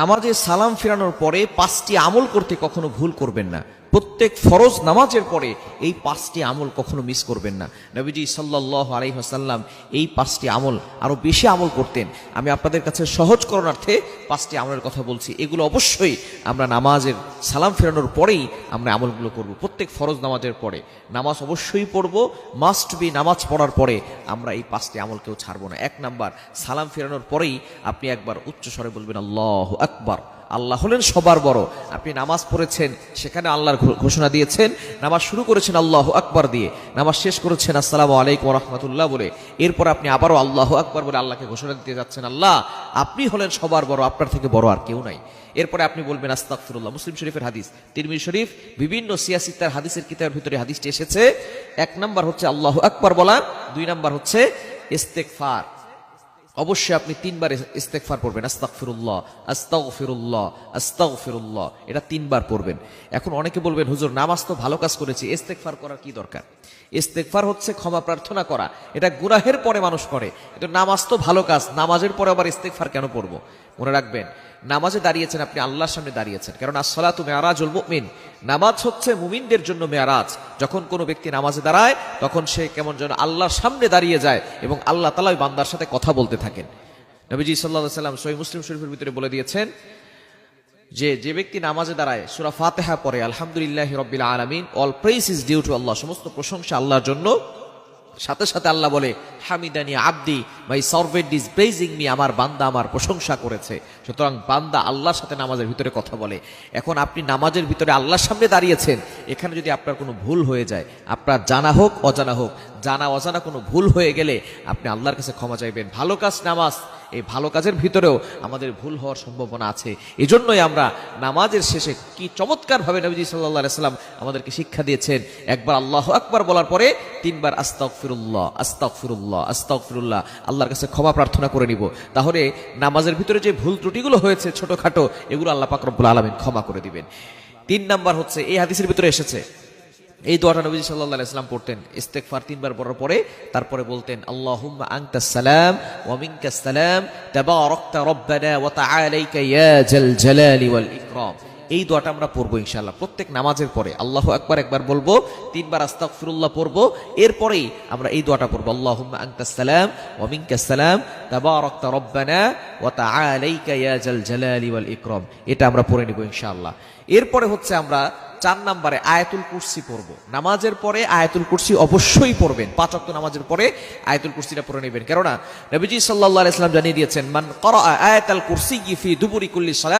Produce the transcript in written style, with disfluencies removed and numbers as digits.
নামাজে সালাম ফেরানোর পরে 5টি আমল করতে কখনো ভুল করবেন না। প্রত্যেক ফরজ নামাজের পরে এই 5টি আমল কখনো মিস করবেন না। নবীজি সাল্লাল্লাহু আলাইহি ওয়াসাল্লাম এই 5টি আমল আরো বেশি আমল করতেন। আমি আপনাদের কাছে সহজ করণার্থে 5টি আমলের কথা বলছি। এগুলো অবশ্যই আমরা নামাজের সালাম ফেরানোর পরেই আমরা আমলগুলো করব। প্রত্যেক ফরজ নামাজের পরে নামাজ অবশ্যই পড়ব, মাস্ট বি। নামাজ পড়ার পরে আমরা এই 5টি আমল কেউ ছাড়বো না। 1 নাম্বার, সালাম ফেরানোর পরেই আপনি একবার উচ্চ স্বরে বলবেন আল্লাহু আকবার। আল্লাহ হলেন সবার বড়। আপনি নামাজ পড়েছেন, সেখানে আল্লাহর ঘোষণা দিয়েছেন। নামাজ শুরু করেছেন আল্লাহু আকবার দিয়ে, নামাজ শেষ করেছেন আসসালামু আলাইকুম ওয়া রাহমাতুল্লাহ বলে। এরপর আপনি আবারও আল্লাহু আকবার বলে আল্লাহকে ঘোষণা দিতে যাচ্ছেন, আল্লাহ আপনি হলেন সবার বড়, আপনার থেকে বড় আর কেউ নাই। এরপরে আপনি বলবেন আস্তাগফিরুল্লাহ। মুসলিম শরীফের হাদিস, তিরমিজি শরীফ, বিভিন্ন সিয়াসিত্তার হাদিসের কিতাবের ভিতরে হাদিসটি এসেছে। 1 নাম্বার হচ্ছে আল্লাহু আকবার বলা, 2 নাম্বার হচ্ছে ইস্তেগফার। অবশ্যই আপনি 3 বার ইস্তেগফার পড়বেন, আস্তাগফিরুল্লাহ আস্তাগফিরুল্লাহ আস্তাগফিরুল্লাহ, এটা 3 বার পড়বেন। এখন অনেকে বলবেন, হুজুর নামাজ তো ভালো কাজ করেছি, ইস্তেগফার করার কি দরকার? ইস্তেগফার হচ্ছে ক্ষমা প্রার্থনা করা, এটা গুনাহের পরে মানুষ করে। এটা নামাজ তো ভালো কাজ, নামাজের পরে আবার ইস্তেগফার কেন পড়বো? মনে রাখবেন, নামাজে দাঁড়িয়েছেন, আপনি আল্লাহর সামনে দাঁড়িয়েছেন, কারণ আসসালাতু মিআরাজুল মুমিন, নামাজ হচ্ছে মুমিনদের জন্য মেয়ারাজ। যখন কোনো ব্যক্তি নামাজে দাঁড়ায় তখন সে কেমন যেন আল্লাহর সামনে দাঁড়িয়ে যায় এবং আল্লাহ তাআলা ওই বান্দার সাথে কথা বলতে থাকেন। নবীজি সাল্লাল্লাহু আলাইহি ওয়াসাল্লাম সহিহ মুসলিম শরীফের ভিতরে বলে দিয়েছেন যে ব্যক্তি নামাজে দাঁড়ায় সূরা ফাতিহা পড়ে আলহামদুলিল্লাহি রাব্বিল আলামিন, all praise is due to Allah, সমস্ত প্রশংসা আল্লাহর জন্য, সাথে সাথে আল্লাহ বলে হামিদানি আব্দি, my servant is praising me, আমার বান্দা আমার প্রশংসা করেছে। সুতরাং বান্দা আল্লাহর সাথে নামাজের ভিতরে কথা বলে। এখন আপনি নামাজের ভিতরে আল্লাহর সামনে দাঁড়িয়েছেন, এখানে যদি আপনার কোনো ভুল হয়ে যায়, আপনার জানা হোক অজানা হোক, জানা অজানা কোনো ভুল হয়ে গেলে আপনি আল্লাহর কাছে ক্ষমা চাইবেন। ভালো কাজ নামাজ, এই ভালো কাজের ভিতরেও আমাদের ভুল হওয়ার সম্ভাবনা আছে। এজন্যই আমরা নামাজের শেষে কি চমৎকার ভাবে নবীজি সাল্লাল্লাহু আলাইহি ওয়াসাল্লাম আমাদেরকে শিক্ষা দিয়েছেন, একবার আল্লাহু আকবার বলার পরে 3 বার আস্তাগফিরুল্লাহ আস্তাগফিরুল্লাহ আস্তাগফিরুল্লাহ আল্লাহর কাছে ক্ষমা প্রার্থনা করে নিব। তাহলে নামাজের ভিতরে যে ভুল ত্রুটিগুলো হয়েছে ছোটখাটো, এগুলো আল্লাহ পাক রব্বুল আলামিন ক্ষমা করে দিবেন। 3 নাম্বার হচ্ছে, এই হাদিসের ভিতরে এসেছে, এই দোয়াটা নবীজি সাল্লাল্লাহু আলাইহি ওয়াসাল্লাম পড়তেন। ইস্তেগফার 3 বার পড়ার পরে তারপরে বলতেন আল্লাহুম্মা আনতাস সালাম ওয়া মিনকাস সালাম তাবারাকতা রব্বানা ওয়া তাআলাইকা ইয়া জাল জালালি ওয়াল ইকরাম। এই দোয়াটা আমরা পড়বো ইনশাআল্লাহ প্রত্যেক নামাজের পরে। আল্লাহু আকবার একবার বলবো, 3 বার আস্তাগফিরুল্লাহ পড়বো, এরপরেই আমরা এই দোয়াটা পড়বো আল্লাহুম্মা আনতাস সালাম ওয়া মিনকাস সালাম তাবারাকতা রব্বানা ওয়া তাআলাইকা ইয়া জাল জালালি ওয়াল ইকরাম। এটা আমরা পড়ে নিব ইনশাআল্লাহ। এরপরে হচ্ছে আমরা 4 নম্বরে আয়াতুল কুরসি পড়বো। নামাজের পরে আয়াতুল কুরসি অবশ্যই পড়বেন। 5 ওয়াক্ত নামাজের পরে আয়াতুল কুরসিটা পড়ে নেবেন, কেননা নবীজি সাল্লাল্লাহু আলাইহি ওয়াসাল্লাম জানিয়ে দিয়েছেন, মান ক্বারা আয়াতাল কুরসি ফি দুবুরি কুল্লি সালাত